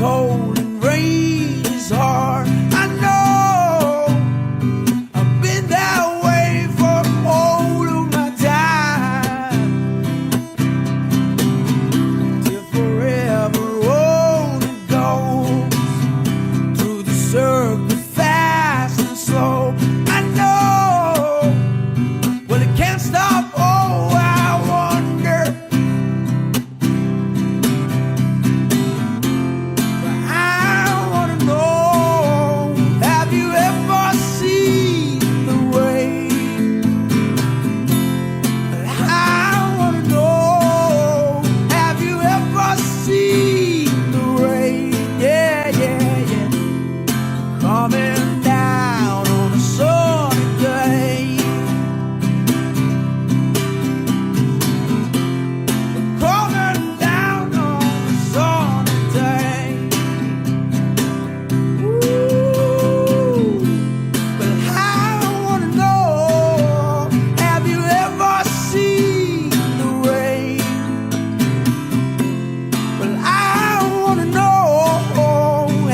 cold and rain is hard. I know I've been that way for all of my time, till forever on it goes, through the circle fast and slow. I know, well, it can't stop. Oh, I wonder, but I wanna know, have you ever seen the way? But I wanna know, have you ever seen the rain? Yeah, yeah, yeah, coming down on a sunny day. Coming down on a sunny day. Ooh, but I wanna know, have you ever seen the rain? Well, I wanna know,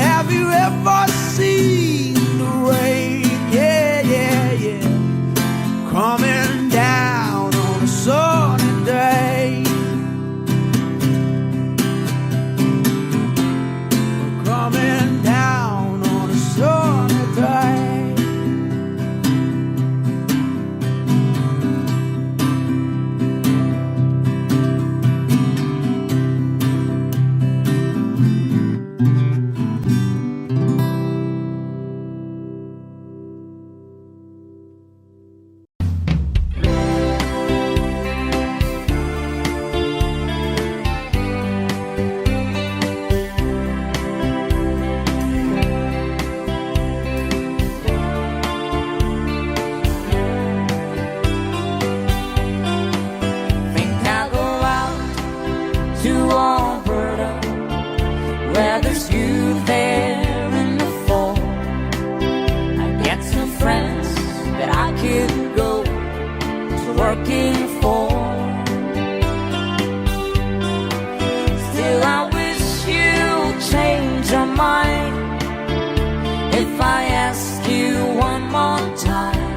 have you ever seen the rain? Yeah, yeah, yeah, coming down on a sunny day. Coming down on a sunny day. Think I'll go out to Alberta, where there's you there in the fall. I get some friends that I could go to working for. Still, I wish you'd change your mind if I ask you one more time.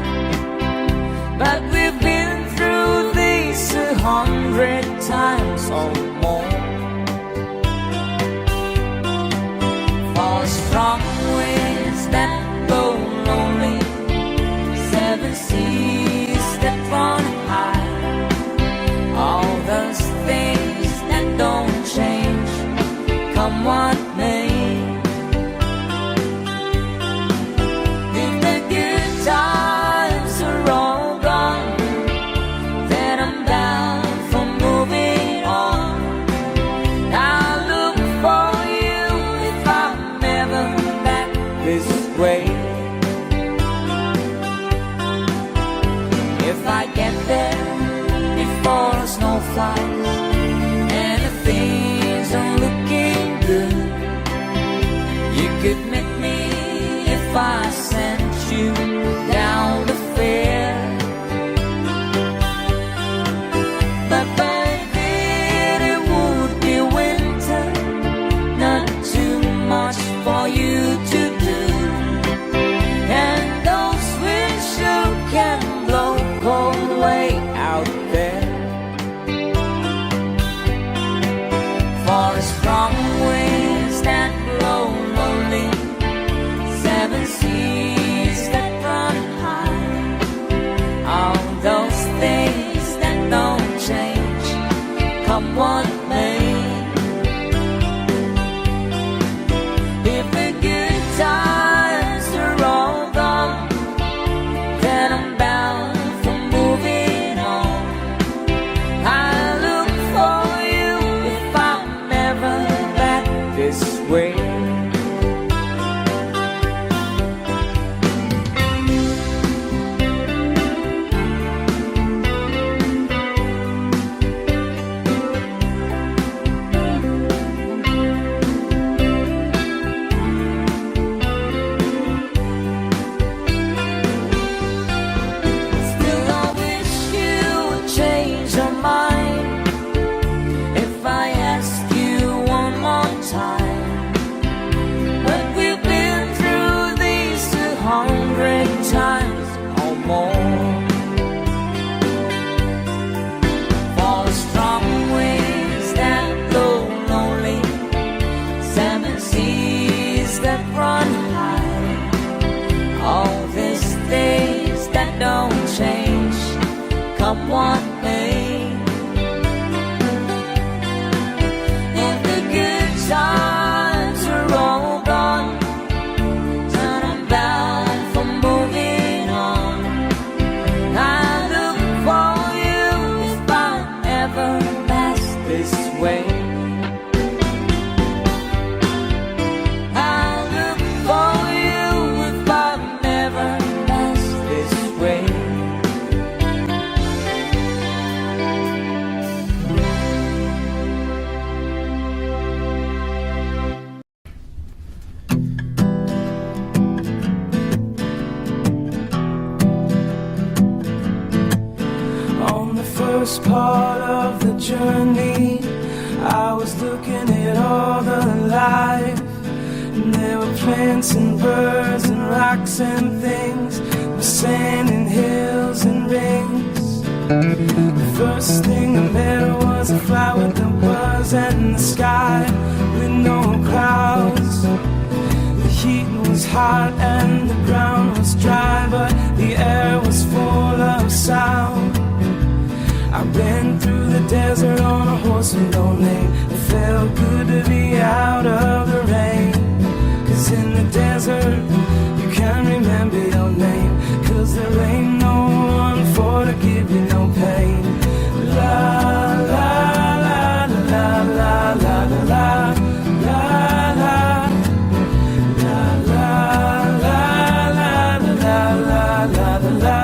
But we've been through this 100 times or more. For strong winds that blow lonely, 7 seas that run high, all those things that don't change, come what may. If the good times are all gone, then I'm bound for moving on. I'll look for you if I'm ever back this way. If I get there before the snow flies and the things are looking good, you could meet me if I sent you down the fair. But by then it would be winter, not too much for you to do, and those winds sure can blow cold way out there. For the strong winds that blow lonely, 7 seas that run one name. If the good times are all gone and I'm bound for moving on, I look for you if I ever pass this way. First part of the journey, I was looking at all the life, and there were plants and birds and rocks and things, with sand and hills and rings. The first thing I met was a fly with a buzz and the sky with no clouds. The heat was hot and the ground was dry, but the air was full of sound. I ran through the desert on a horse with no name. It felt good to be out of the rain. 'Cause in the desert, you can't remember your name, 'cause there ain't no one for to give you no pain. La la la la la la la la la la la la la la la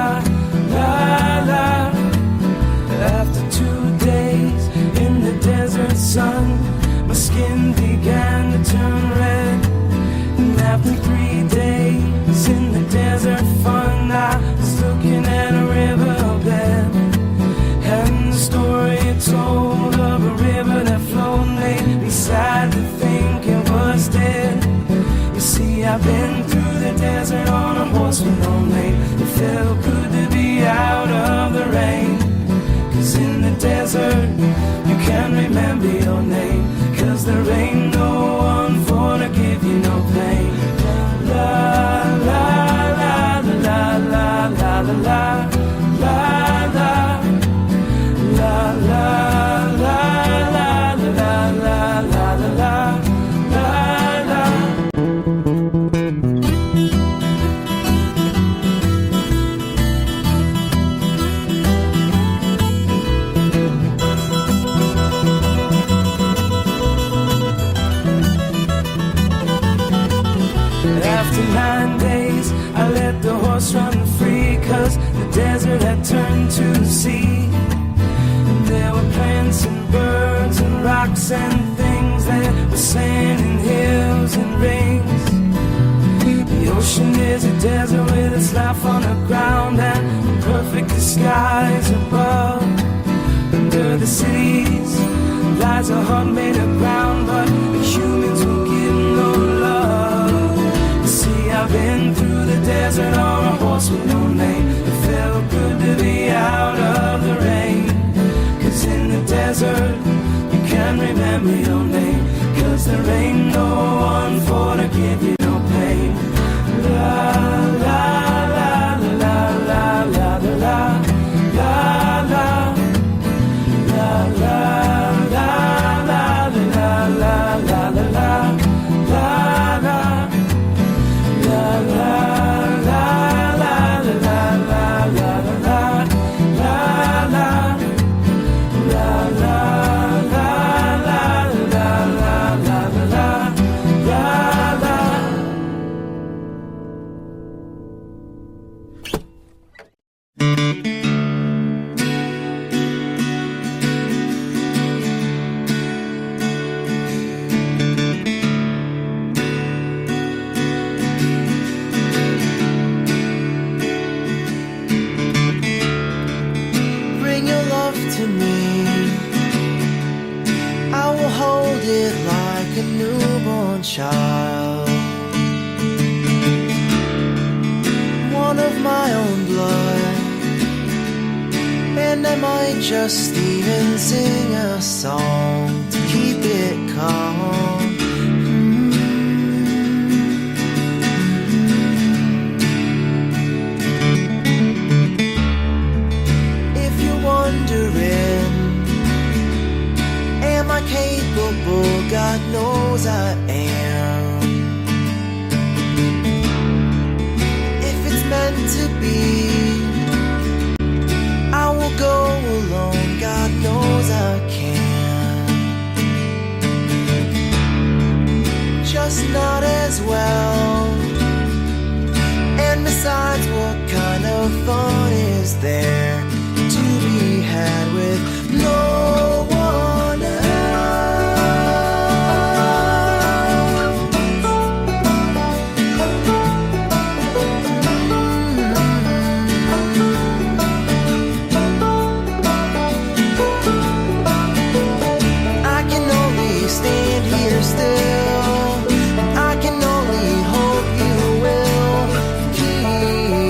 la la. After 2 days in the desert sun, my skin began to turn red. And after 3 days in the desert fun, I was looking at a riverbed, and the story it told of a river that flowed made me sad to think it was dead. You see, I've been through the desert on a horse with no name. It felt good to be out of the rain. 'Cause in the desert, you can't remember your name, 'cause there ain't no one for to give you no pain. La la la la la la la la la la la la la la la la la la la. After 9 days, I let the horse run free, 'cause the desert had turned to sea. And there were plants and birds and rocks and things, that were sand and hills and rings. The ocean is a desert with its life on the ground and perfect skies above. Under the cities lies a heart made of ground, but the humans will give no love. I've been through the desert on a horse with no name. It felt good to be out of the rain. 'Cause in the desert, you can't remember your name, 'cause there ain't no one for to give you no pain. La la la la la la la la la la la la la la la la la la. Child, one of my own blood, and I might just even sing a song to keep it calm. If you want as well. And besides, what kind of fun is there to be had with no one else? I can only stand here still. I can only hope you will keep me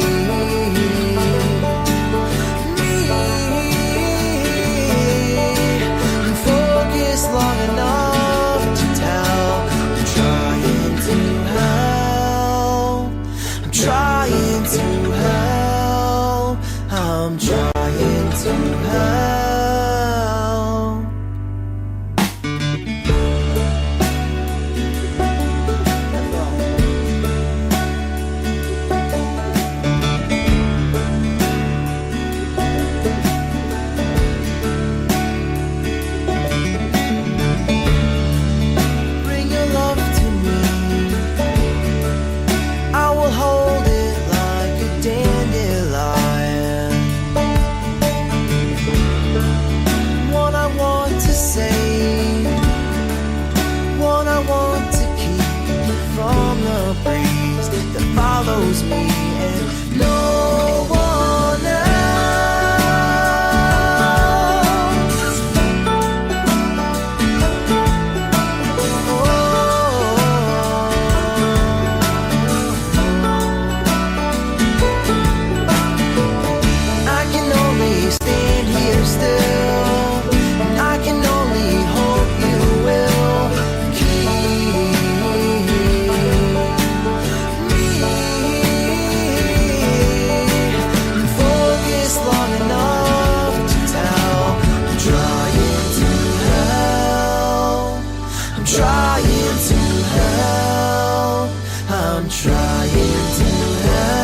focused long enough to tell. I'm trying to help. I'm trying to help. I'm trying to help. Bring your love to me. I will hold it like a dandelion. One I want to save, one I want to keep from the breeze that follows me and no one else. I can only stand here still, and I can only hope you will keep me focused long enough to tell. I'm trying to help. I'm trying to help. I'm trying to help.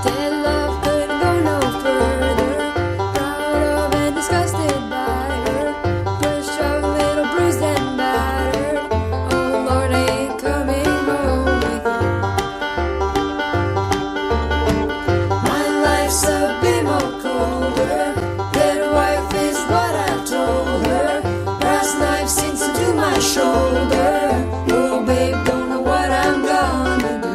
Dead love couldn't go no further. Proud of and disgusted by her. Pushed, shoved, little bruised and battered. Oh Lord, I ain't coming home with you. My life's a bit more colder. Dead wife is what I told her. Brass knife sinks into my shoulder. Oh babe, don't know what I'm gonna do.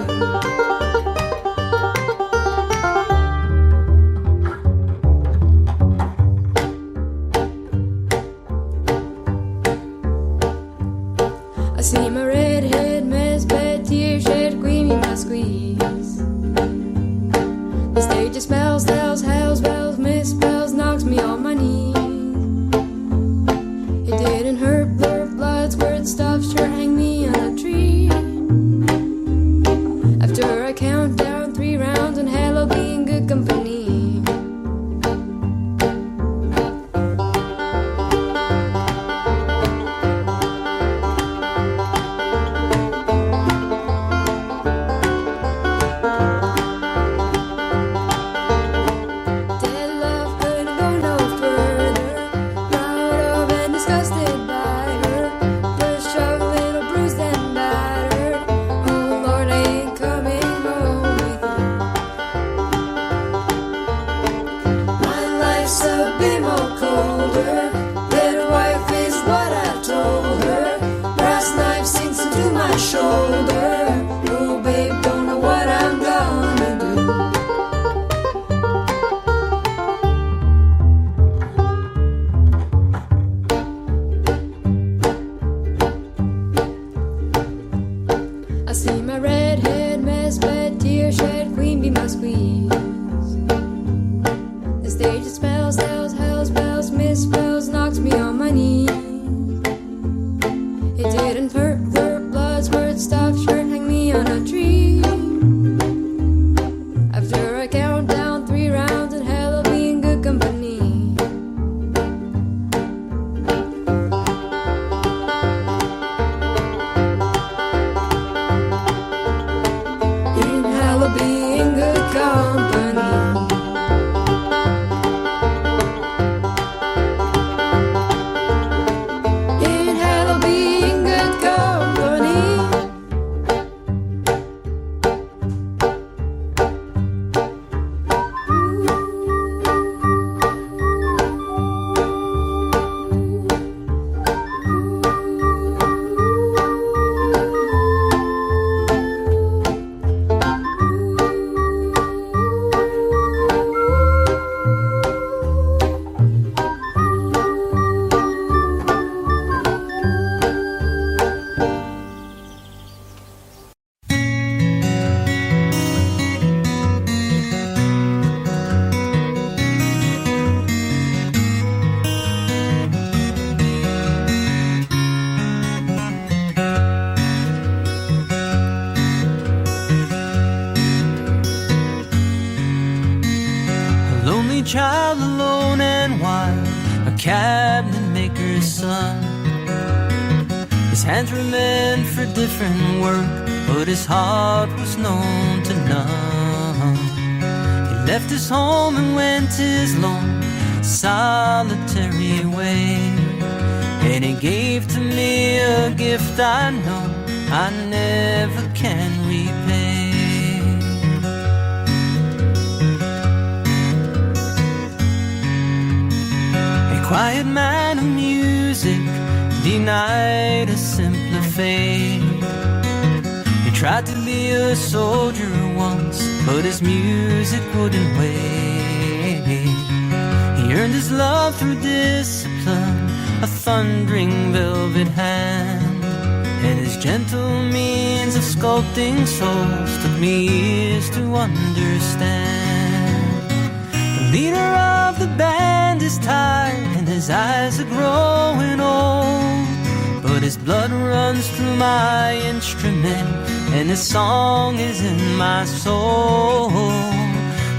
I see my redhead mess, bed, tear shed, queen in my squeeze. The stage just smells, tells, hells, bells, misspells, knocks me on my knees. It didn't hurt, blur, blood, squirt, stuff, sure hang me on a tree. After I count down 3 rounds and hello, be in good company. Dead love couldn't go no further. Proud of and disgusted by her. Pushed, shoved, little bruised and battered. Oh Lord, I ain't coming home with you. My life's a bit more colder. Dead wife is what I told her. Brass knife sinks into my shoulder. Oh babe, don't know what I'm gonna do. I squeeze. The stage spells, tells, hell spells, misspells, knocks me on my knees. It didn't hurt, blood, squirt, stuff, shirt, hang me on a tree. After I count down 3 rounds in hell, I'll be in good company. In hell, I'll be in good company. In hell, I'll be in good company. A lonely child, alone and wild, a cabinet maker's son. His hands were meant for different work, but his heart was known to none. He left his home and went his lone, solitary way. And he gave to me a gift I know I never can repay. Quiet man of music, denied a simpler fate. He tried to be a soldier once, but his music wouldn't wait. He earned his love through discipline, a thundering velvet hand. And his gentle means of sculpting souls took me years to understand. The leader of the band is tired and his eyes are growing old, but his blood runs through my instrument and his song is in my soul.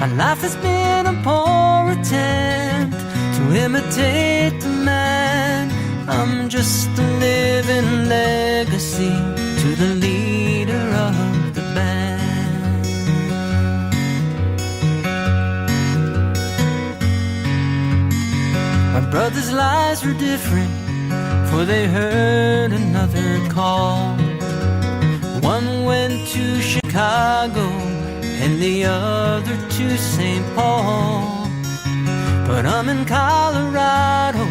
My life has been a poor attempt to imitate the man. I'm just a living legacy to the leader of the band. My brother's lives were different, for they heard another call. One went to Chicago and the other to St. Paul. But I'm in Colorado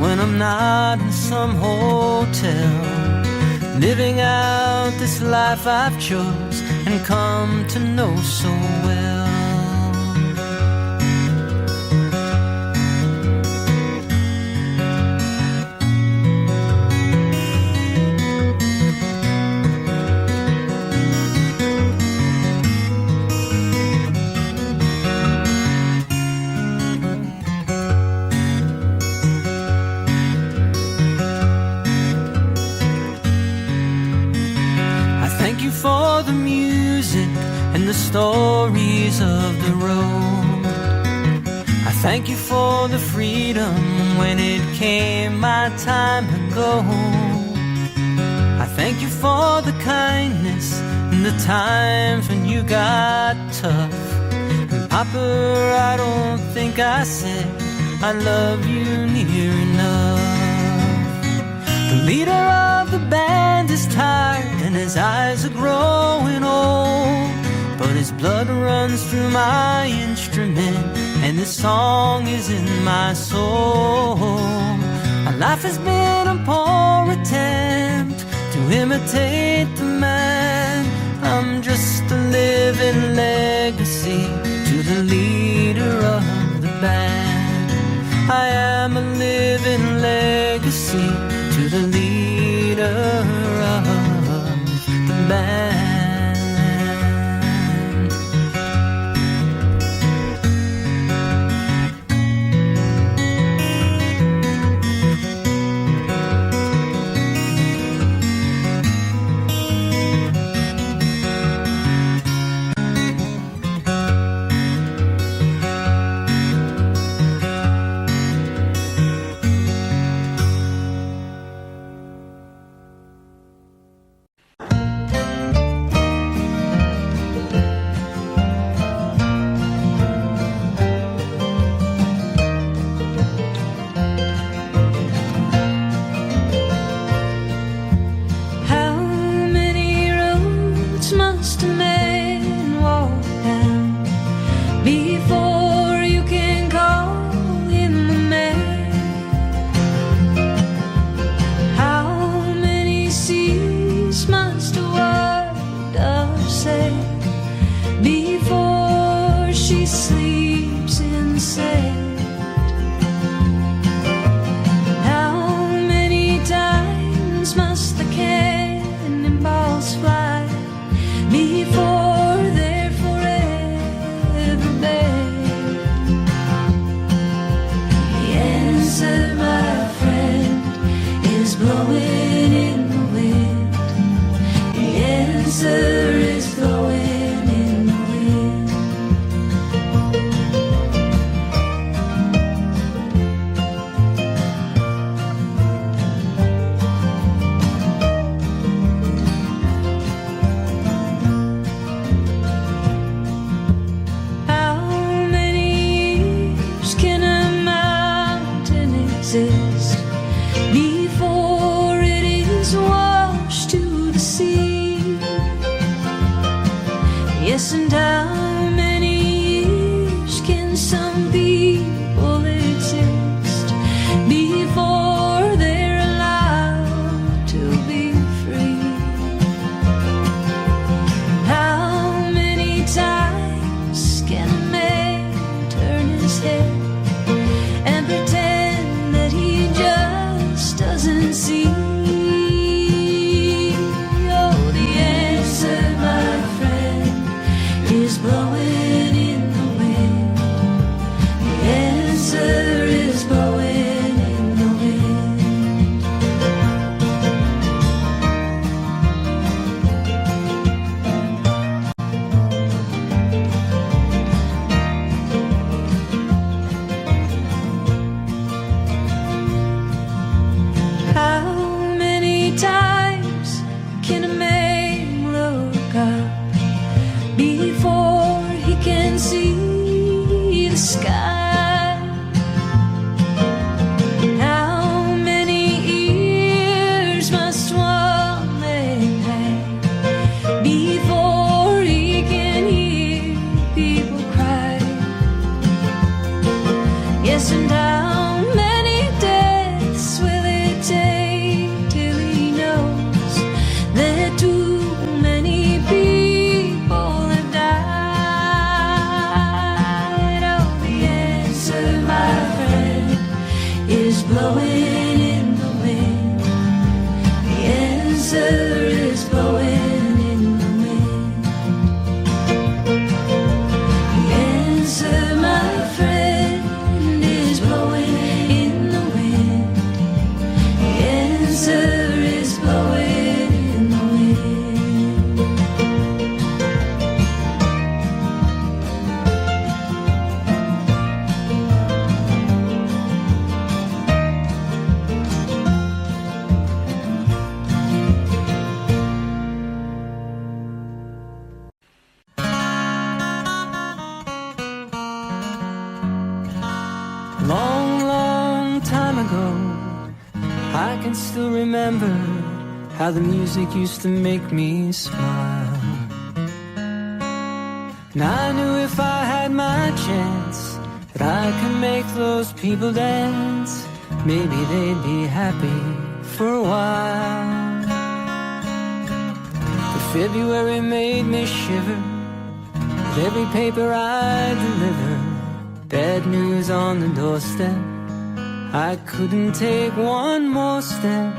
when I'm not in some hotel, living out this life I've chose and come to know so well. For the music and the stories of the road, I thank you for the freedom when it came my time ago. I thank you for the kindness in the times when you got tough. And Papa, I don't think I said I love you near enough. The leader of the band is tired and his eyes are growing old, but his blood runs through my instrument and this song is in my soul. My life has been a poor attempt to imitate the man. I'm just a living legacy to the leader of the band. I am a living legacy to the leader of the band. before you can call him a man. How many seas must a white dove sail before she sleeps in sand? How many times must the cannonballs fly before they're forever banned? The answer, my friend, is blowing in the wind. The answer is blowing in the wind. How many years can a mountain exist before it is washed to the sea? Yes, and how many years can some people exist before they're allowed to be free? How many times can a man turn his head and pretend that he just doesn't see? Oh, the answer, my friend, is blowing in the wind. The answer is blowing in the wind. How many times can a man look up before he can see the sky? How many ears must one man have before he can hear people cry? Yes, and how many deaths will it take till he knows that too many people have died? Oh, the answer, my friend, is blowing in the wind. The answer is blowing in the wind. The answer, my friend, is blowing in the wind. The answer is blowing in the wind. Long, long time ago, I can still remember how the music used to make me smile. And I knew if I had my chance that I could make those people dance, maybe they'd be happy for a while. But February made me shiver with every paper I deliver. Bad news on the doorstep, I couldn't take one more step.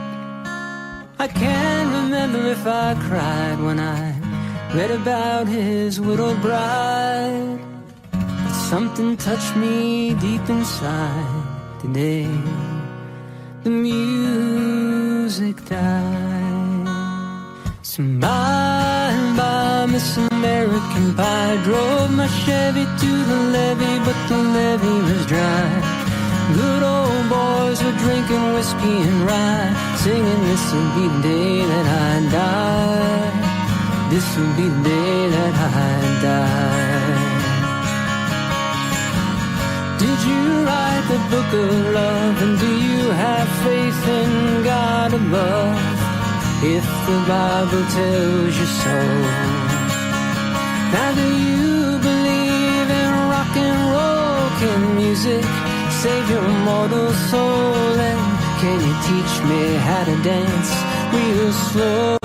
I can't remember if I cried when I read about his widowed bride, but something touched me deep inside the day the music died. So bye, bye, Miss American Pie. Drove my Chevy to the levee, but the levee was dry. Good old boys were drinking whiskey and rye, singing, this will be the day that I die. This will be the day that I die. Did you write the book of love? And do you have faith in God above? If the Bible tells you so. Now do you believe in music save your mortal soul? And can you teach me how to dance real slow?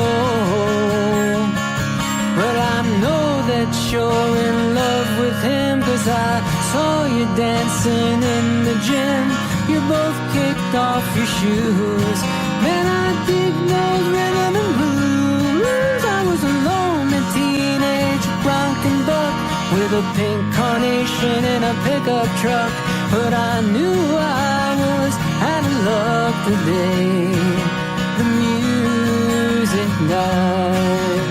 Well, I know that you're in love with him, 'cause I saw you dancing in the gym. You both kicked off your shoes. Man, I dig those rhythm and blues. I was a lonely teenage bronco buck with a pink carnation in a pickup truck, but I knew I was out of luck the day the music died.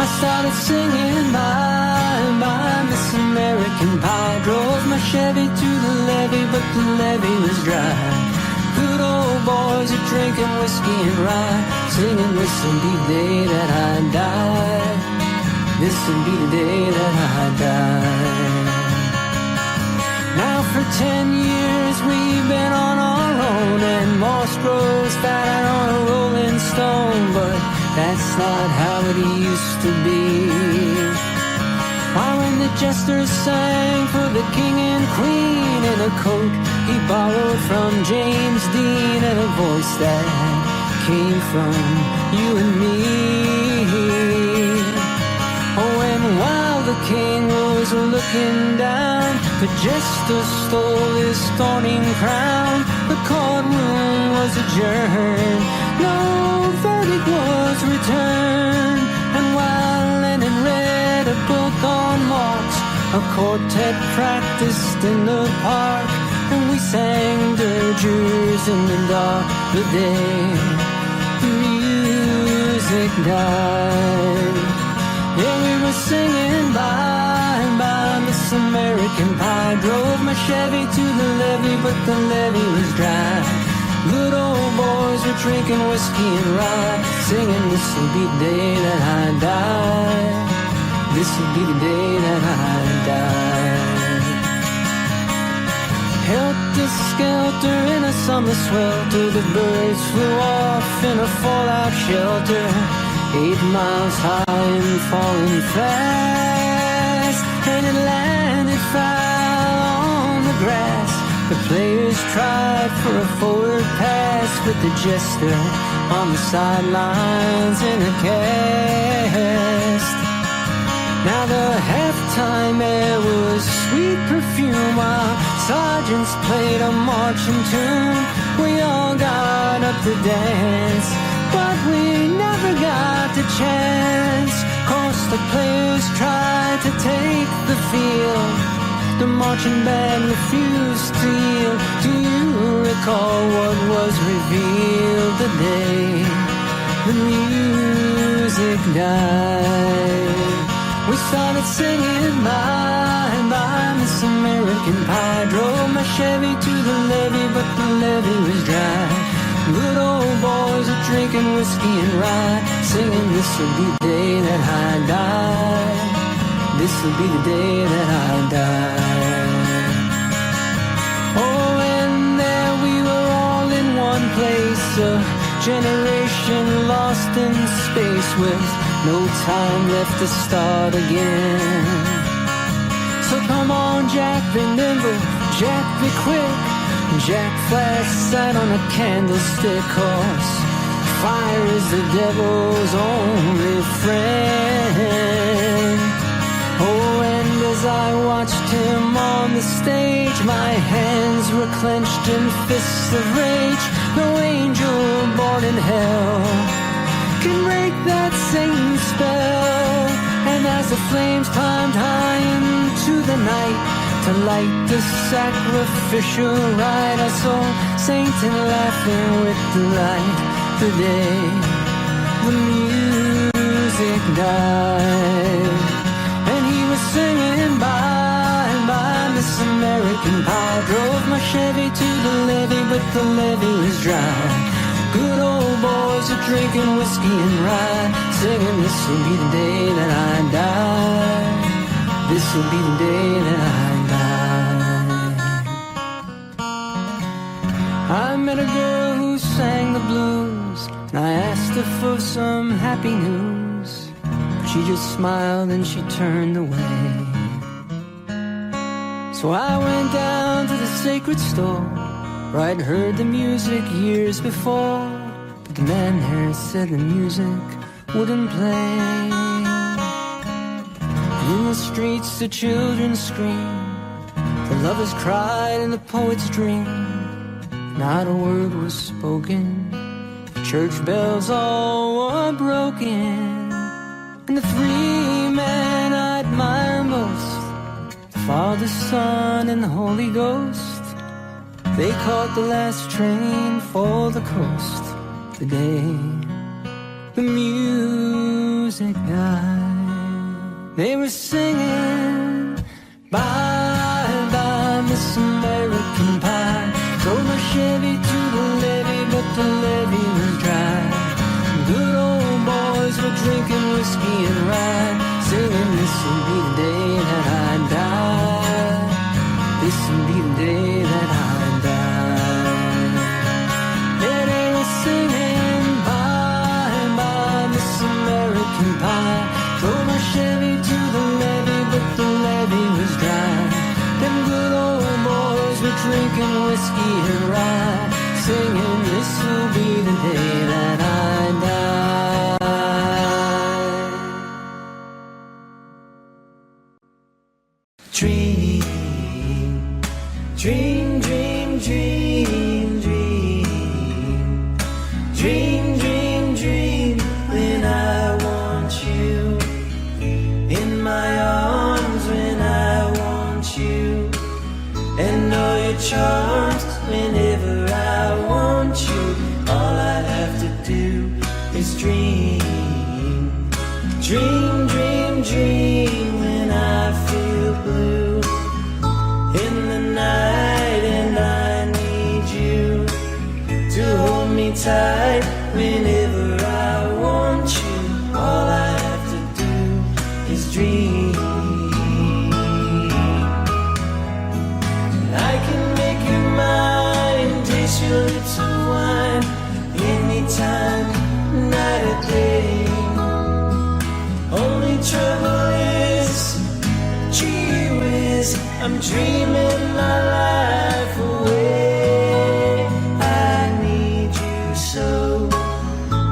I started singing bye, Miss American Pie. Drove my Chevy to the levee, but the levee was dry. Good old boys are drinking whiskey and rye, singing this will be the day that I die. This will be the day that I die. Now for 10 years we've been on our own, and moss grows fatter on a rolling stone, but that's not how it used to be. Why, when the jesters sang for the king and queen in a coat he borrowed from James Dean, and a voice that came from you and me. Oh, and while the king was looking down, the jester stole his thorny crown. The courtroom was adjourned, no verdict was returned. And while Lennon read a book on Marx, a quartet practiced in the park, and we sang dirges in the dark the day the music died. Yeah, we were singing bye, Miss American Pie. Drove my Chevy to the levee, but the levee was dry. Good old boys were drinking whiskey and rye, singing this will be the day that I die. This will be the day that I die. Helter-skelter in a summer swelter, the birds flew off in a fallout shelter, 8 miles high and falling fast, and it landed foul on the grass. The players tried for a forward pass, with the jester on the sidelines in a cast. Now the halftime air was sweet perfume, while sergeants played a marching tune. We all got up to dance, but we never got the chance, 'cause the players tried to take the field. The marching band refused to yield. Do you recall what was revealed the day the music died? We started singing bye, Miss American Pie. Drove my Chevy to the levee, but the levee was dry. Good old boys are drinking whiskey and rye, singing this will be the day that I die. This will be the day that I die. Oh, and there we were all in one place, a generation lost in space, with no time left to start again. So come on, Jack, be nimble, Jack, be quick. Jack Flash sat on a candlestick, 'cause fire is the devil's only friend. Oh, and as I watched him on the stage, my hands were clenched in fists of rage. No angel born in hell can break that Satan spell. And as the flames climbed high into the night to light the sacrificial rite, I saw Satan laughing with delight the day the music died. And he was singing bye, Miss American Pie. Drove my Chevy to the levee, but the levee was dry. Good old boys are drinking whiskey and rye, singing this will be the day that I die. This will be the day that I die. I met a girl who sang the blues, and I asked her for some happy news. She just smiled and she turned away. So I went down to the sacred store where I'd heard the music years before, but the man there said the music wouldn't play. In the streets the children scream, the lovers cried and the poets dream. Not a word was spoken, the church bells all were broken. And the three men I admire most, the Father, Son, and the Holy Ghost, they caught the last train for the coast the day the music died. They were singing, bye bye Miss American Pie. Drove my Chevy to the levee, but the levee was dry. Good old boys were drinking whiskey and rye, singing, this'll be the day that I die. This'll be the day that I die. Yeah, they were singing, bye bye Miss American Pie. Drove my Chevy to the levee, but the levee was dry. Them good old boys were drinking whiskey and rye, singing, this'll be the day that I die. Dream, dream, dream, dream, dream. Dream, dream, dream, when I want you in my arms, when I want you, and all your charms whenever I want you. All I have to do is dream, dream, dream, dream, when I feel blue in the night and I need you to hold me tight whenever I want you. All I have to do is dream. I can make you mine, taste your lips of wine, anytime, night or day. Only trouble is, gee whiz, I'm dreaming my life away. I need you so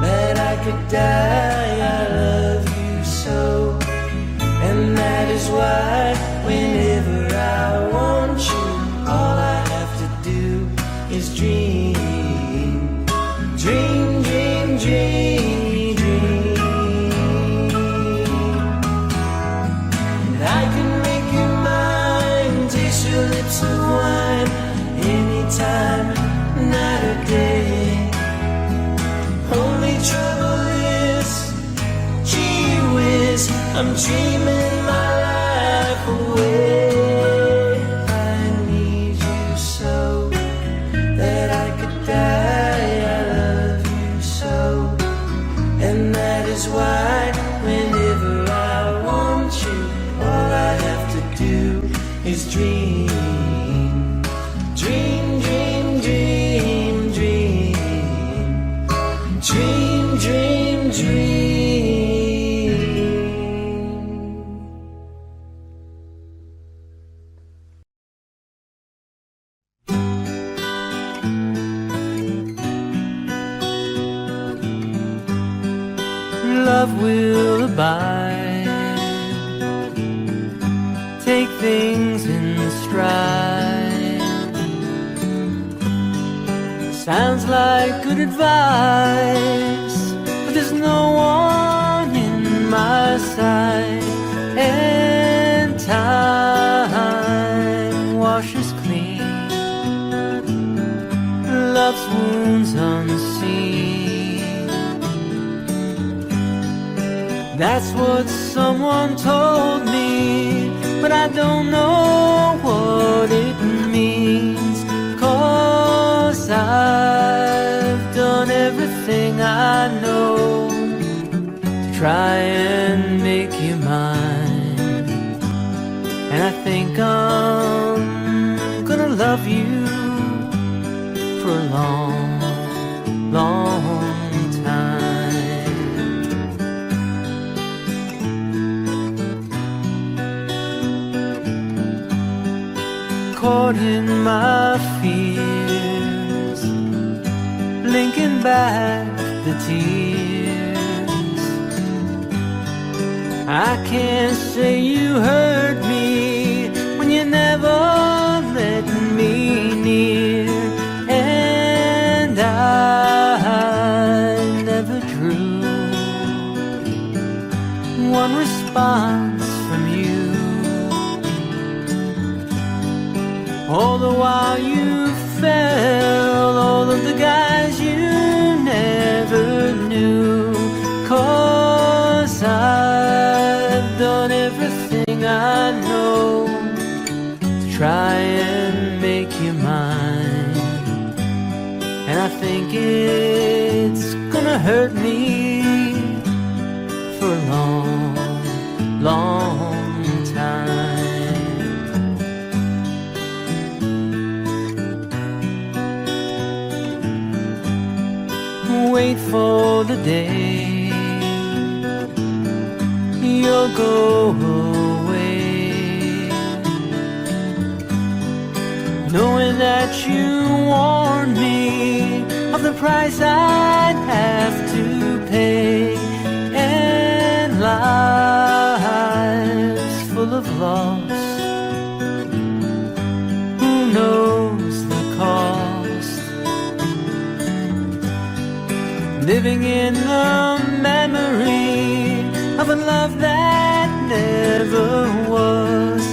that I could die. I love you so, and that is why whenever I want you, all I have to do is dream, dream, dream, dream, dream. And I can make you mine, taste your lips of wine, anytime, night or day. Only trouble is, gee whiz, I'm dreaming my life away. I need you so that I could die. I love you so, and that is why whenever I want you, all I have to do is dream, dream, dream, dream, dream, dream, dream, dream. Love will abide, take things in stride. Sounds like good advice, but there's no one in my sight. And time washes clean love's wounds unseen. That's what someone told me, but I don't know what it means. 'Cause I've done everything I know to try and make you mine, and I think I'm gonna love you for a long, long time. caught in my fears, linking back the tears. I can't say you hurt me when you never let me near, and I never drew one response from you. All the while you fell all of the guys you never knew. 'Cause I've done everything I know to try and make you mine, and I think it's gonna hurt me for a long, long time. Wait for the day you'll go away, knowing that you warned me of the price I'd have to pay, and lives full of loss. Who knows the cost? Living in the memory of a love that never was.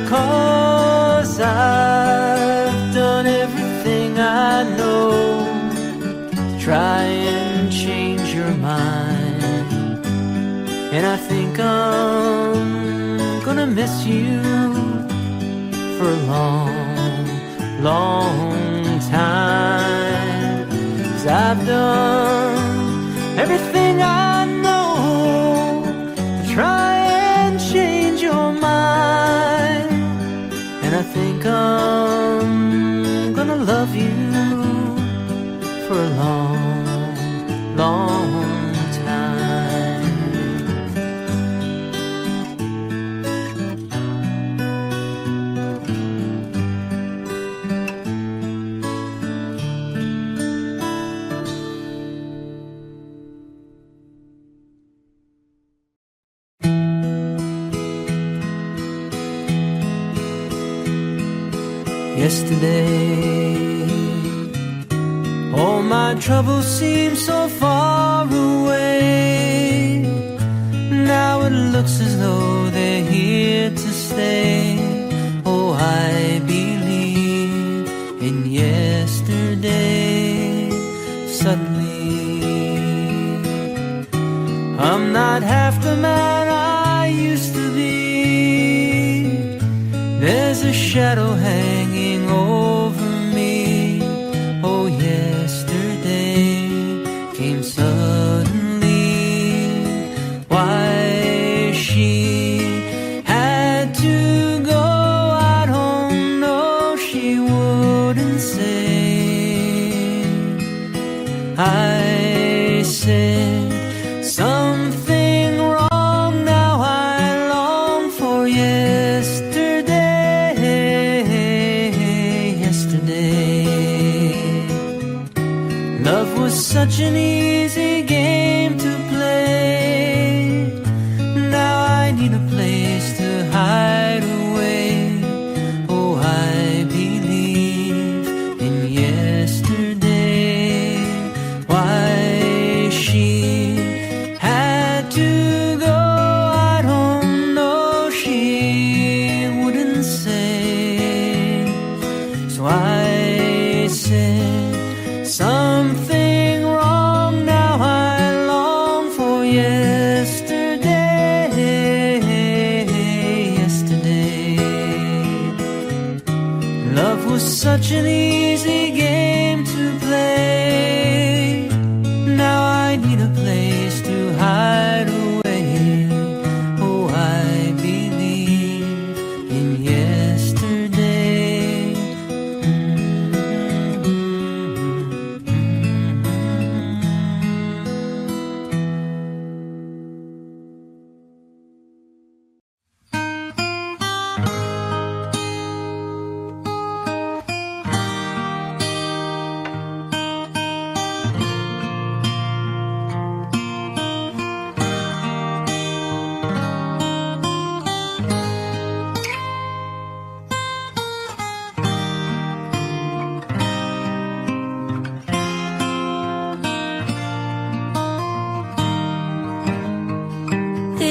'Cause I've done everything I know to try and change your mind, and I think I'm gonna miss you for a long, long time. 'Cause I've done everything I know to try and change your mind, and I think I'm gonna love you for a long, long time. Yesterday, all my troubles seem so far away. Now it looks as though they're here to stay. Oh, I believe in yesterday. Suddenly, I'm not half the man I used to be. There's a shadow hanging over me. Oh, yesterday came suddenly. Why she had to go, I don't know. She wouldn't say. I said something wrong. Now I long for love was such an easy game to play. Now I need a place to hide away. Oh, I believe in yesterday. Why she had to go, I don't know. She wouldn't say. So I said something wrong. Now I long for yesterday. Yesterday, love was such an easy game to play. Now I need a place to hide away. Oh, I believe in yesterday.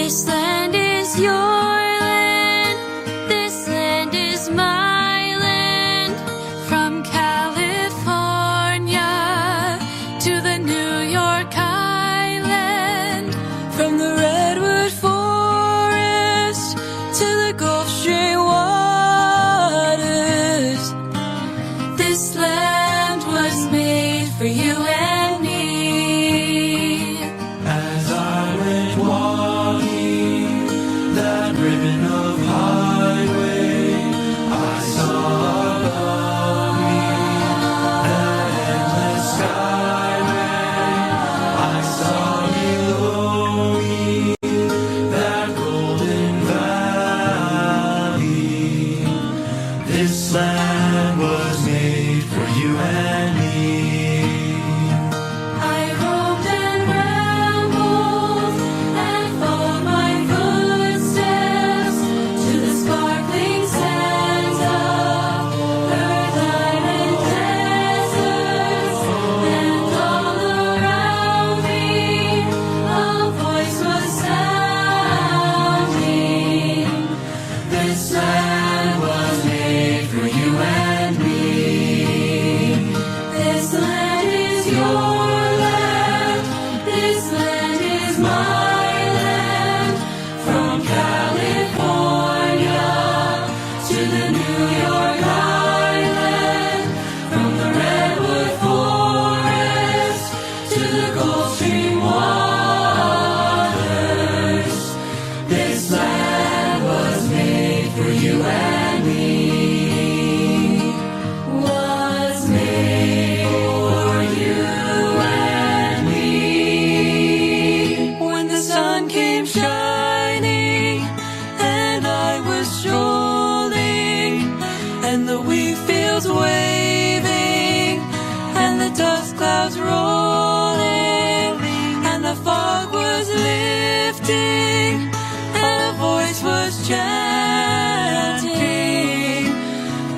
This land is your land, this land is my land. From California to the New York Island, from the redwood forest to the Gulf Stream waters. This land was made for you and me. As I went walking that ribbon of highway, I saw above me that endless skyway. I saw below me that golden valley. This land was made for you and me. I roamed and rambled and followed my footsteps to the sparkling sands of earthline and deserts, and all around me a voice was sounding. This land was made for you and me. This land is your land, this land is my land. From California to the New York Island, from the redwood forest to the Gulf Stream waters. This land was made for you and me. Was made for you and me. When the sun came shining and I was strolling, and the wheat fields waving, and the dust clouds rolling, and the fog was lifting, and a voice was chanting.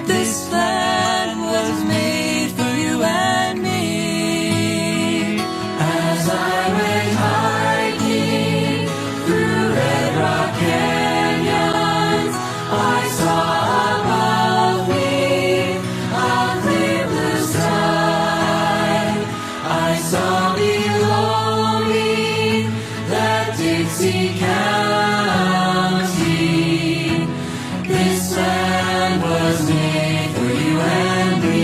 This land was made for you and me. As I went hiking through red rock canyons, I saw above me a clear blue sky. I saw below me that Dixie County. This land was made for you and me.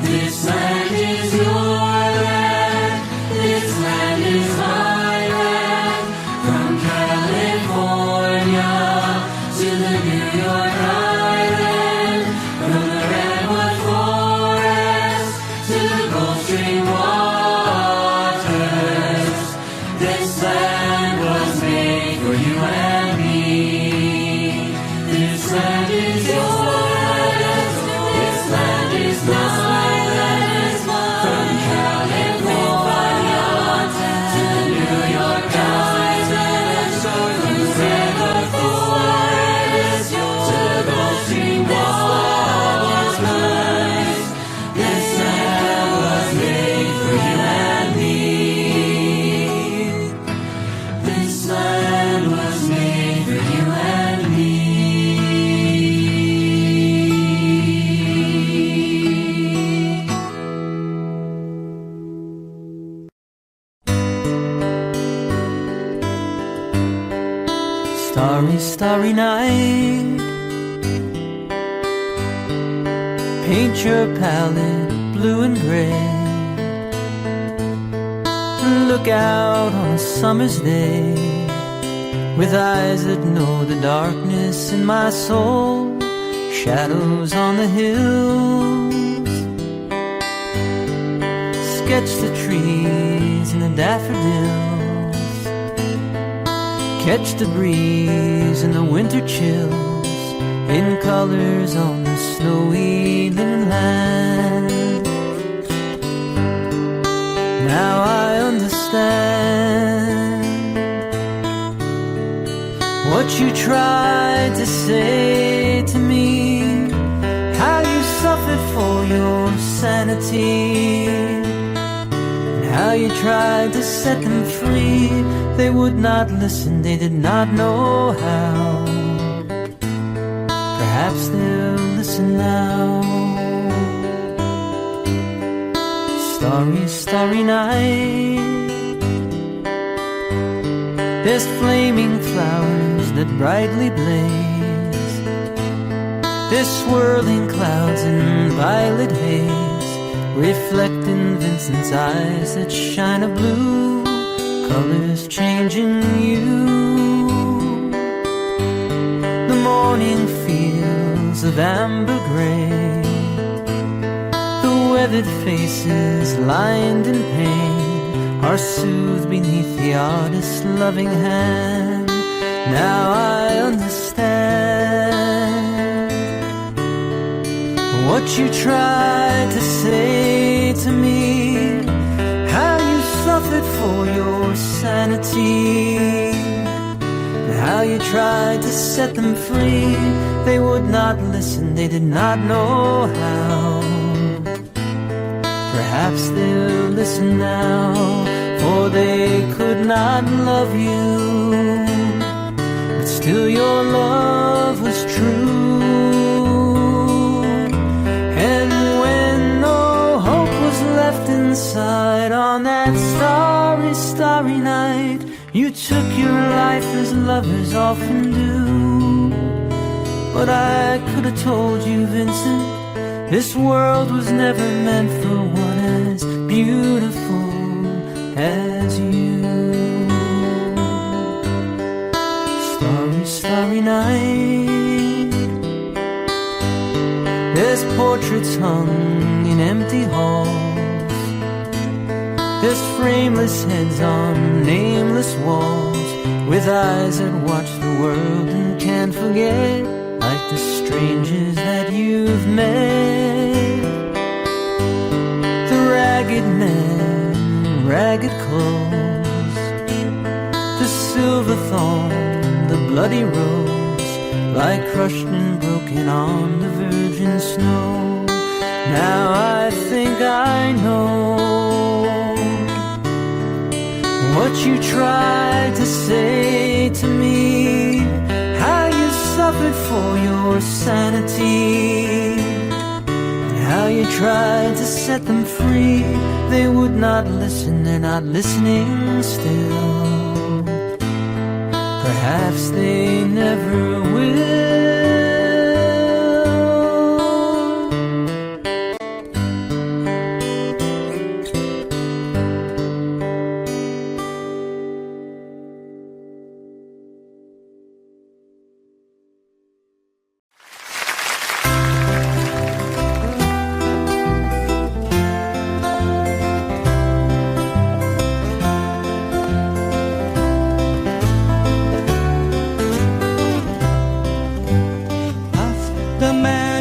This land is your land, this land is my land. From California to the New York Island, from the redwood forest to the Gulf Stream waters. This land was made for you and me. This land is your land, this land is my land. From California to the New York Island, from the redwood forest to the Gulf Stream waters. This land was made for you and me. This land was made for you and me. Starry, starry night, paint your palette blue and gray. Look out on a summer's day with eyes that know the darkness in my soul. Shadows on the hills, sketch the trees and the daffodils, catch the breeze and the winter chills in colors on the snowy linen land. Now I understand what you tried to say to me, how you suffered for your sanity, and how you tried to set them free. they would not listen, they did not know how. Perhaps they'll listen now. Starry, starry night, there's flaming flowers that brightly blaze. There's swirling clouds in violet haze, reflecting Vincent's eyes that shine a blue, colors changing you. The morning fields of amber gray, the weathered faces lined in pain are soothed beneath the artist's loving hand. Now I understand what you tried to say to me, how you suffered for your sanity, how you tried to set them free. They would not listen, they did not know how. Perhaps they'll listen now, for they could not love you, but still your love was true. And when no hope was left inside on that starry, starry night, you took your life as lovers often do. But I could have told you, Vincent, this world was never meant for one as beautiful as you. Starry, starry night, there's portraits hung in empty halls, there's frameless heads on nameless walls, with eyes that watch the world and can't forget, like the strangers that you've met. The ragged men, ragged clothes, the silver thorn, the bloody rose, lie crushed and broken on the virgin snow. Now I think I know what you tried to say to me, how you suffered for your sanity, how you tried to set them free. They would not listen, they're not listening still. Perhaps they never will.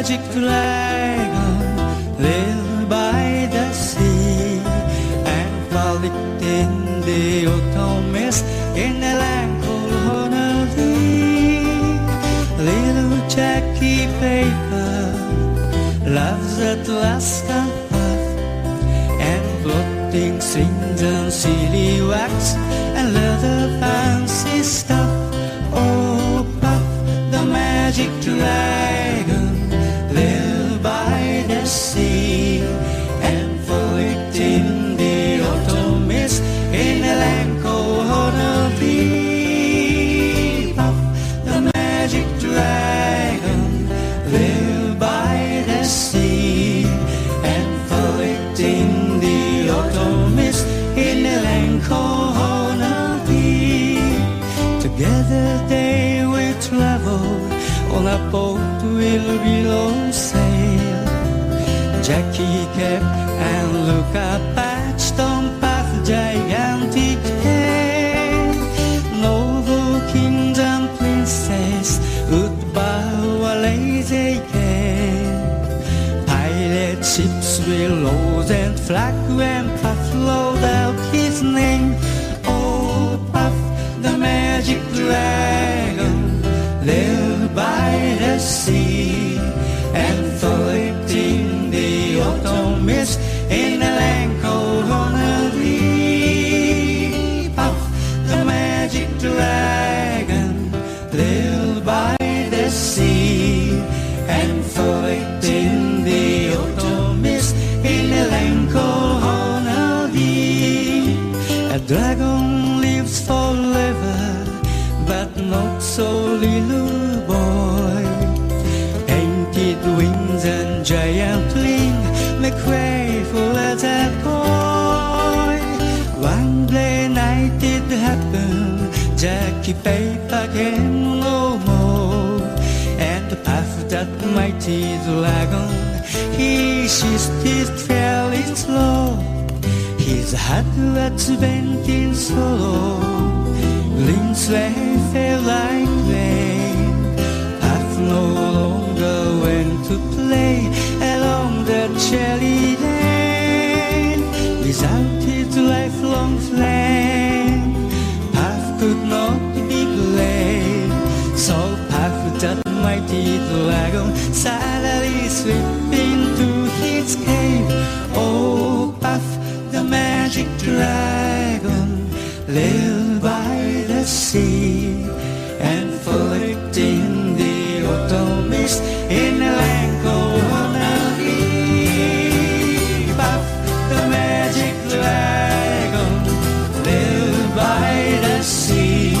Magic dragon lived by the sea and frolicked in the autumn mist in a land called Honolulu. Little Jackie Baker loves Alaska puff and floating strings and silly wax and leather fancy stuff. Oh, Puff, the magic dragon lived by the sea and frolicked in the autumn mist in a land called Honolulu. Puff, the magic dragon lived by the sea and frolicked in the autumn mist in a land called Honolulu. Together they will travel on a boat will below sail. Jackie kept and looked up at Stone Path, gigantic head. Noble kings and princes would bow a lazy gate. Pirate ships will load and flag when Puff rolled out his name. Oh, Puff, the magic dragon lived by the sea and frolicked in the autumn mist in a land called Honolulu. Puff, the man mighty dragon. He seized his trail in slow. His heart was bent in sorrow. Green sleigh fell like rain. Puff no longer went to play along the cherry lane. Without his lifelong friend, Puff could not be great. So Puff, that mighty dragon, suddenly slipped into his cave. Oh, Puff, the magic dragon, lived by the sea and floated in the autumn mist in a land called Honolulu. Puff, the magic dragon, lived by the sea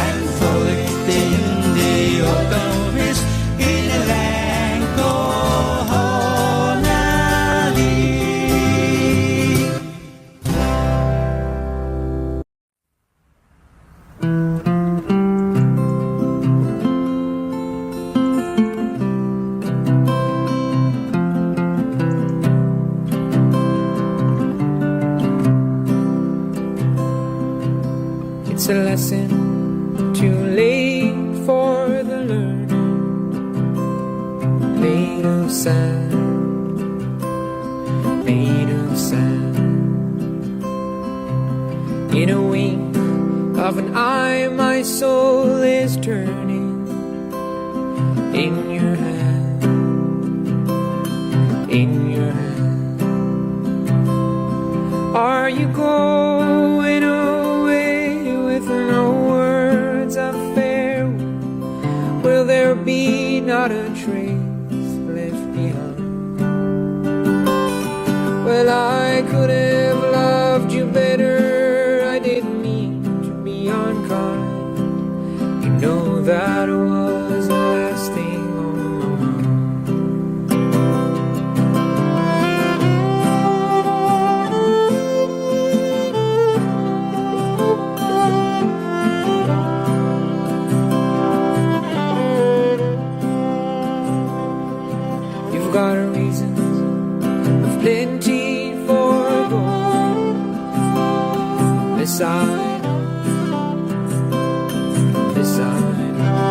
and floated in the autumn mist in a land called Honolulu. It's a lesson too late for the learner, made of sand, made of sand. In a wink of an eye, my soul is turning in your hand, in your hand. Are you going away with no words of farewell? Will there be not a trace left behind? Well, I could have loved you better. I didn't mean to be unkind. You know that was the last thing on my mind. You've got reasons of plenty for going. This I know, this I know.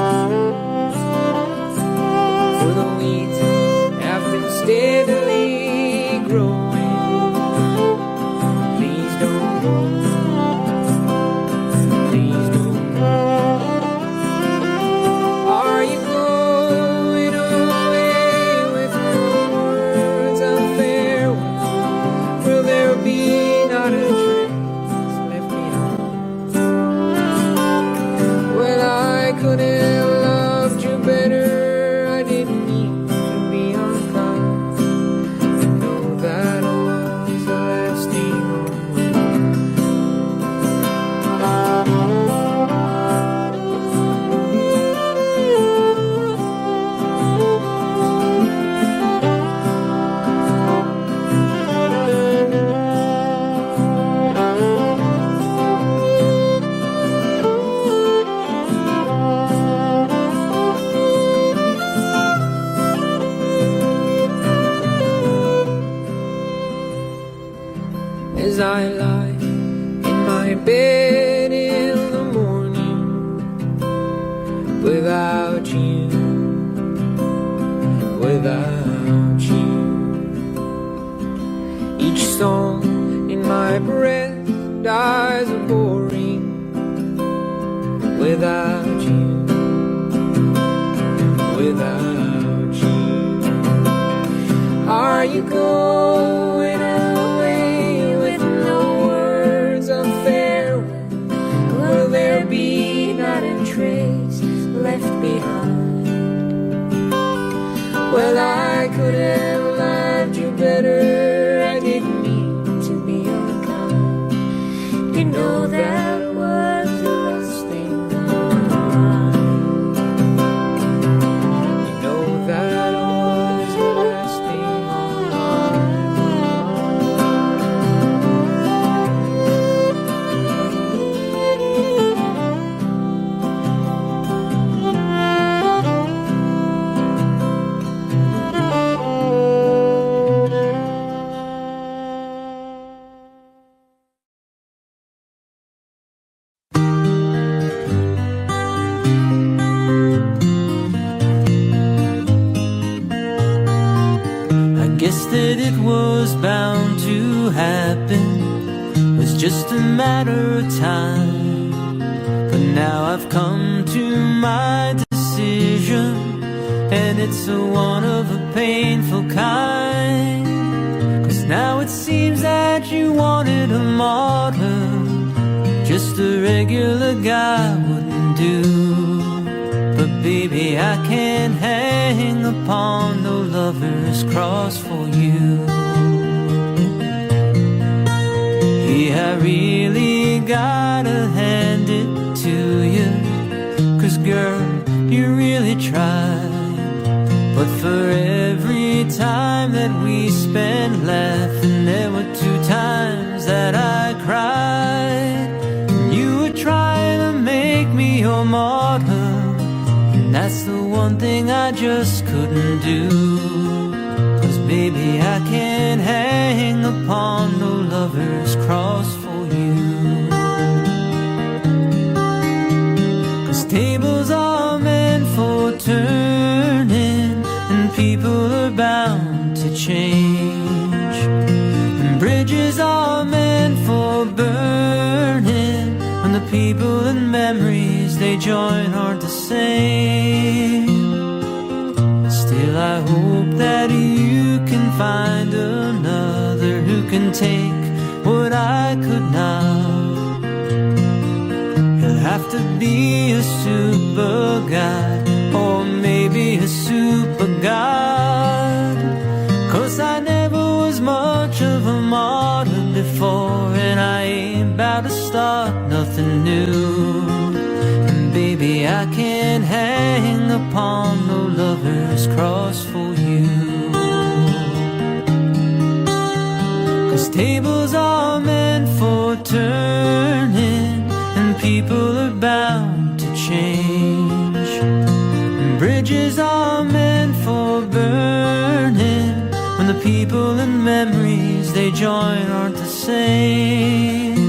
For the weeds have been steadily growing. Please don't go, please don't go. Are you going away with no words of farewell? Will there be not a trace left behind? Well, I could have loved you better. I didn't mean to be unkind. You know that was the last thing on my as I lie in my bed in the morning without you, without you. Each song in my breath dies of boring without you, without you. Are you going away with no words of farewell? Will there be not a trace left behind? Well, I could have loved you better. I didn't mean to be unkind. You know that was the last thing on my mind. You know that was the last thing on my mind. guess that it was bound to happen, was just a matter of time. But now I've come to my decision, and it's a one of a painful kind. 'Cause now it seems that you wanted a martyr, just a regular guy wouldn't do. But baby, I can't hang upon no lover's cross for you. Yeah, I really gotta hand it to you, 'cause girl, you really tried. But for every time that we spent laughing, there were 2 times that I cried. You were trying to make me your martyr, and that's the one thing I just couldn't do. 'Cause baby, I can't hang upon no lover's cross for you. 'Cause tables are meant for turning, and people are bound to change, and bridges are meant for burning, when the people and memories they join aren't the same. Still I hope that you can find another who can take what I could not. He'll have to be a super god, or maybe a super god. 'Cause I never was much of a martyr before, and I ain't about to start nothing new. And baby, I can't hang upon no lover's cross for you. 'Cause tables are meant for turning, and people are bound to change, and bridges are meant for burning, when the people and memories they join aren't the same.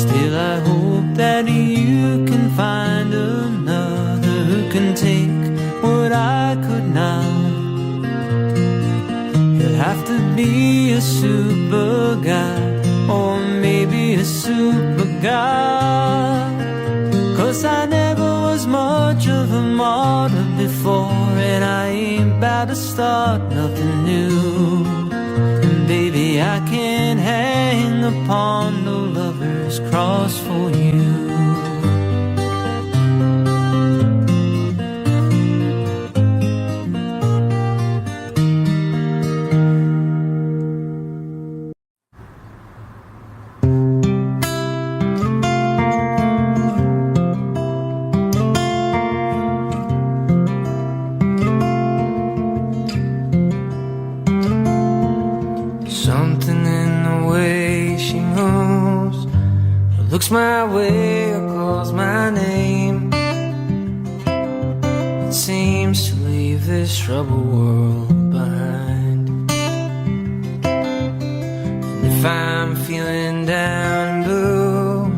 Still I hope that you can find another who can take what I could not. He'll have to be a super guy, or maybe a super god. 'Cause I never was much of a martyr before, and I ain't about to start nothing new. And baby, I can't hang upon no lover's cross for you. Something in the way she moves, or looks my way or calls my name, it seems to leave this troubled world behind. And if I'm feeling down and blue,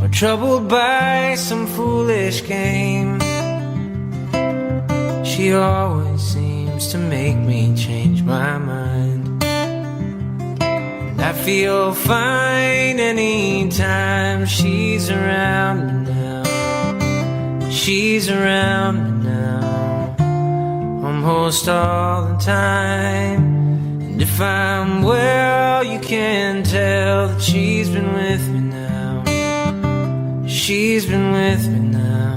or troubled by some foolish game, she always seems to make me change my mind. I feel fine anytime she's around me now. She's around me now, almost all the time. And if I'm well, you can tell that she's been with me now. She's been with me now,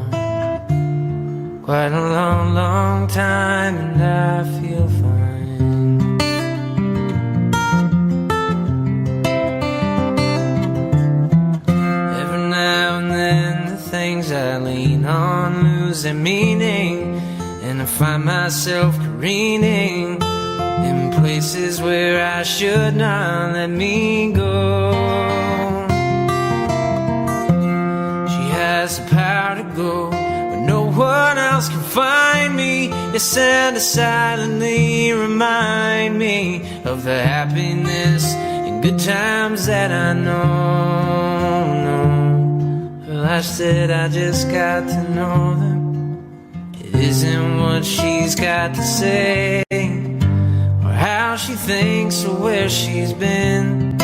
quite a long, long time, and I feel fine. I lean on lose their meaning, and I find myself careening in places where I should not let me go. She has the power to go where no one else can find me, yes, and to silently remind me of the happiness and good times that I know. I said I just got to know them. It isn't what she's got to say, or how she thinks or where she's been.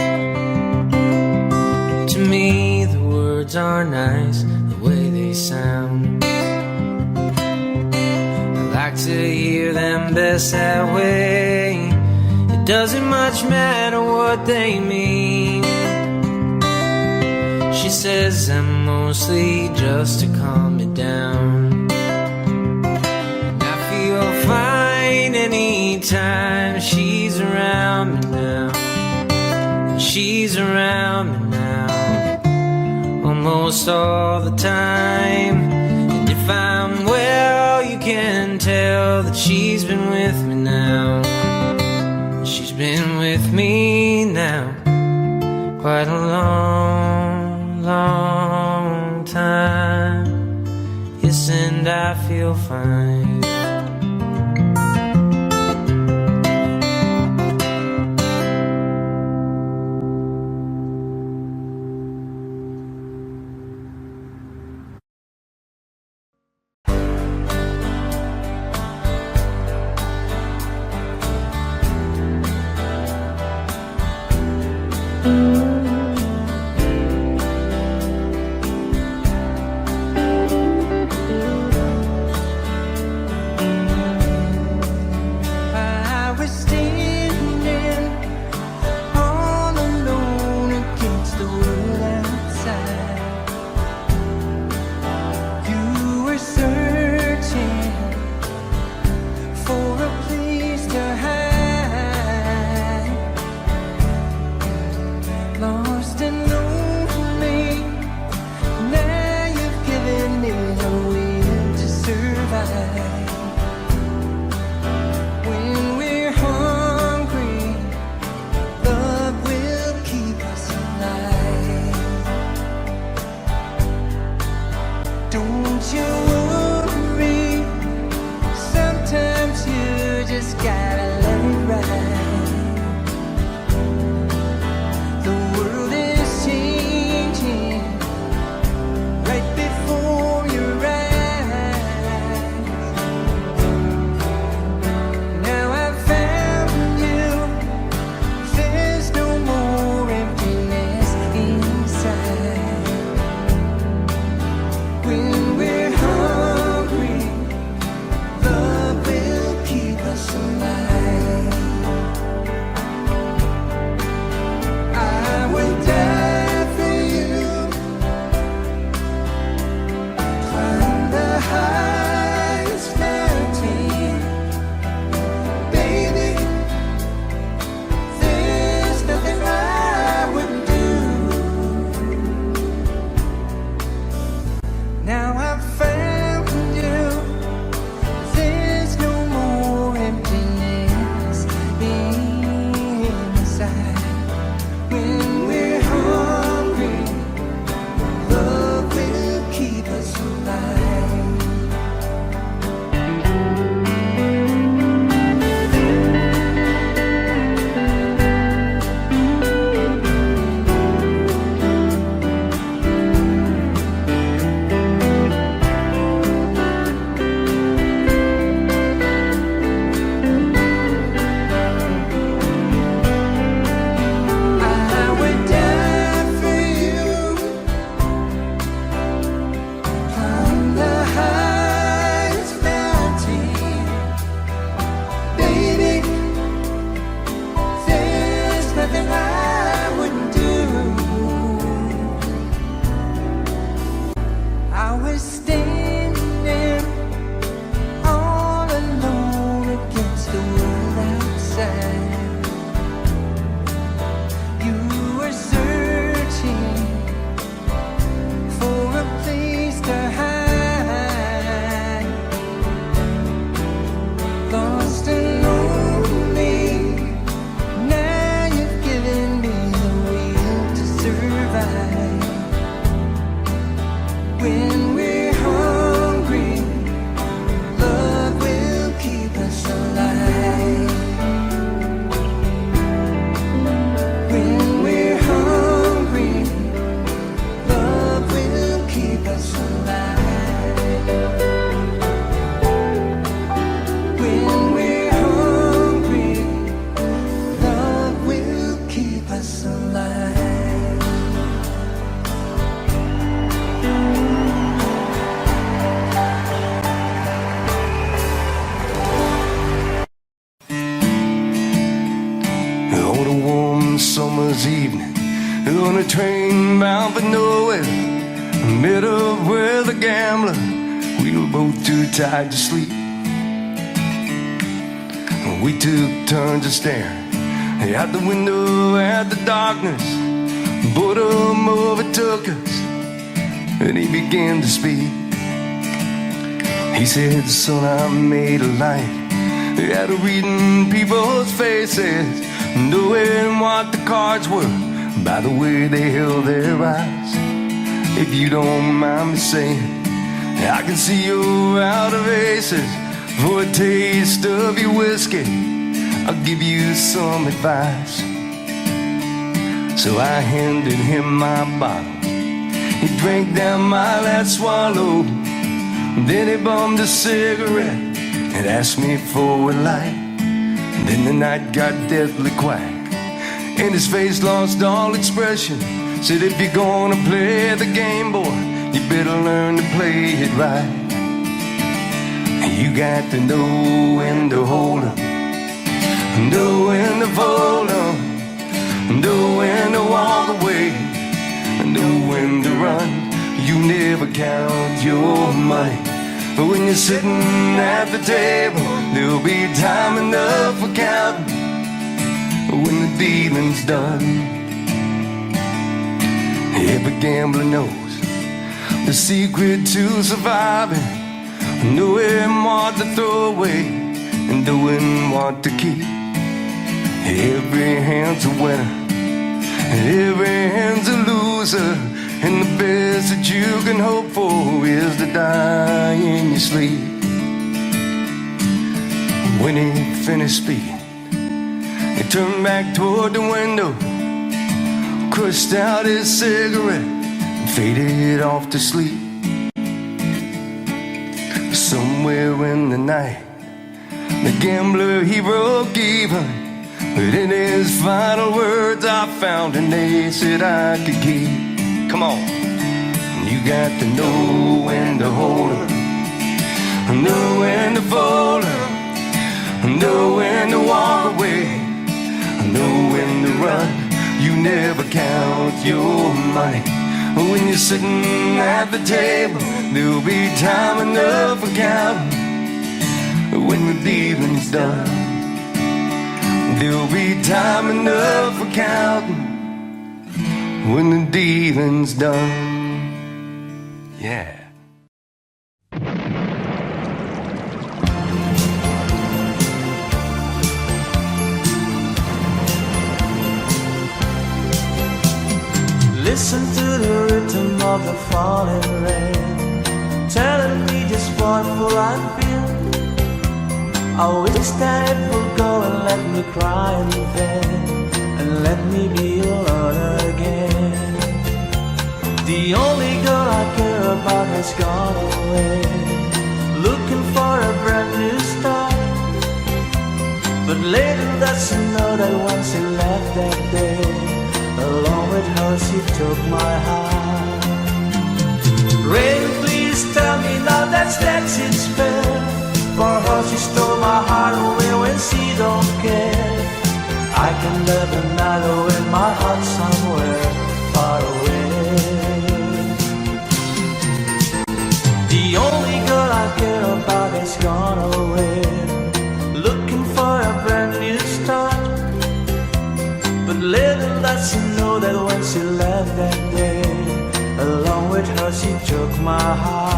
To me, the words are nice, the way they sound. I like to hear them best that way. It doesn't much matter what they mean. She says I'm mostly just to calm me down. And I feel fine anytime she's around me now. And she's around me now almost all the time. And if I'm well, you can tell that she's been with me now. She's been with me now quite a long, long time. Yes, and I feel fine. Love will keep us alive. summer's evening on a train bound for nowhere. Met up with a gambler, we were both too tired to sleep. We took turns of staring out the window at the darkness. Boredom overtook us, and he began to speak. He said, son, I made a life out of reading people's faces, knowing what the cards were by the way they held their eyes. If you don't mind me saying, I can see you're out of aces. For a taste of your whiskey, I'll give you some advice. So I handed him my bottle. He drank down my last swallow. Then he bummed a cigarette and asked me for a light. And then the night got deathly quiet, and his face lost all expression. Said, if you're gonna play the game, boy, you better learn to play it right. You got to know when to hold 'em, know when to fold 'em, know when to walk away, know when to run. You never count your money, but when you're sitting at the table, there'll be time enough for counting when the dealing's done. Every gambler knows the secret to surviving, knowing what to throw away and doing what to keep. Every hand's a winner, every hand's a loser, and the best that you can hope for is to die in your sleep. When he finished speaking, he turned back toward the window, crushed out his cigarette, and faded off to sleep. Somewhere in the night, the gambler, he broke even, but in his final words I found an ace that I could keep. Come on. You got to know when to hold 'em, know when to fold 'em, know when to walk away, know when to run. You never count your money when you're sitting at the table. There'll be time enough for counting when the dealing's done. There'll be time enough for counting when the dealing's done. Yeah. Listen to the rhythm of the falling rain, telling me just what will I feel. I wish that it would go and let me cry in vain, and let me be alone again. The only girl I care about has gone away, looking for a brand new start. But little does she know that when she left that day, along with her she took my heart. Rain, please tell me now that's it's fair. For her she stole my heart away when she don't care. I can live another with my heart somewhere far away. The only girl I care about has gone away, looking for a brand new start. But little does she know that when she left that day, along with her she took my heart.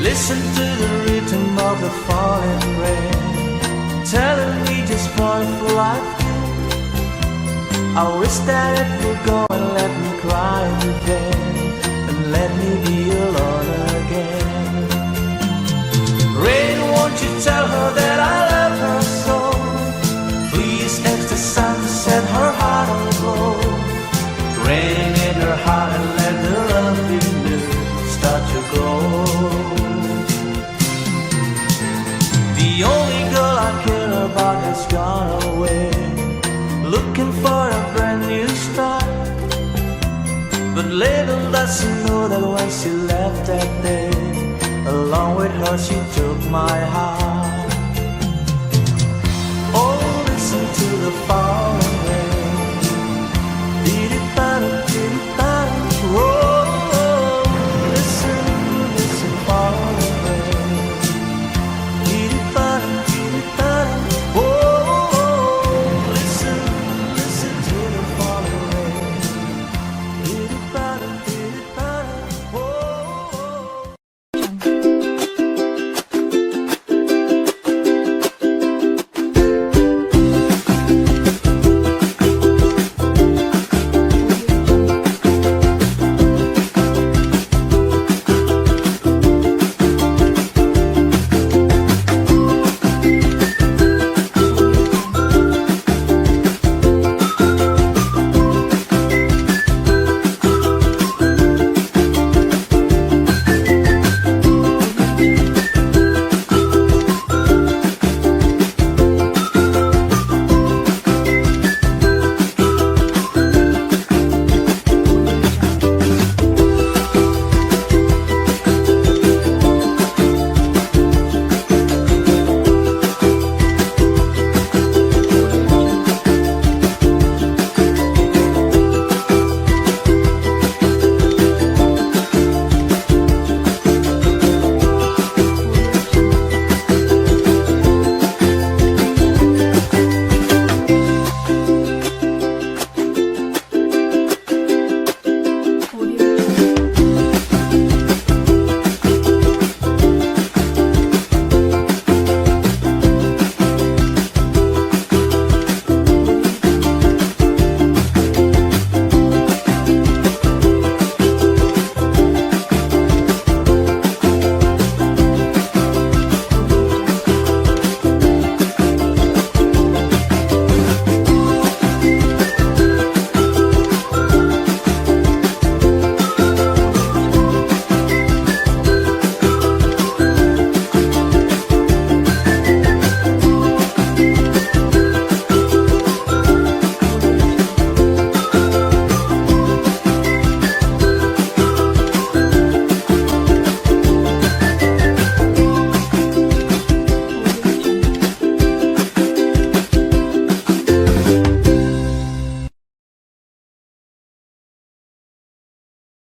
Listen to the rhythm of the falling rain, telling me just what will I feel. I wish that it would go and let me cry in vain, and let me be alone again. Rain, won't you tell her that I love her so? away, looking for a brand new start. But little does she know that when she left that day, along with her she took my heart.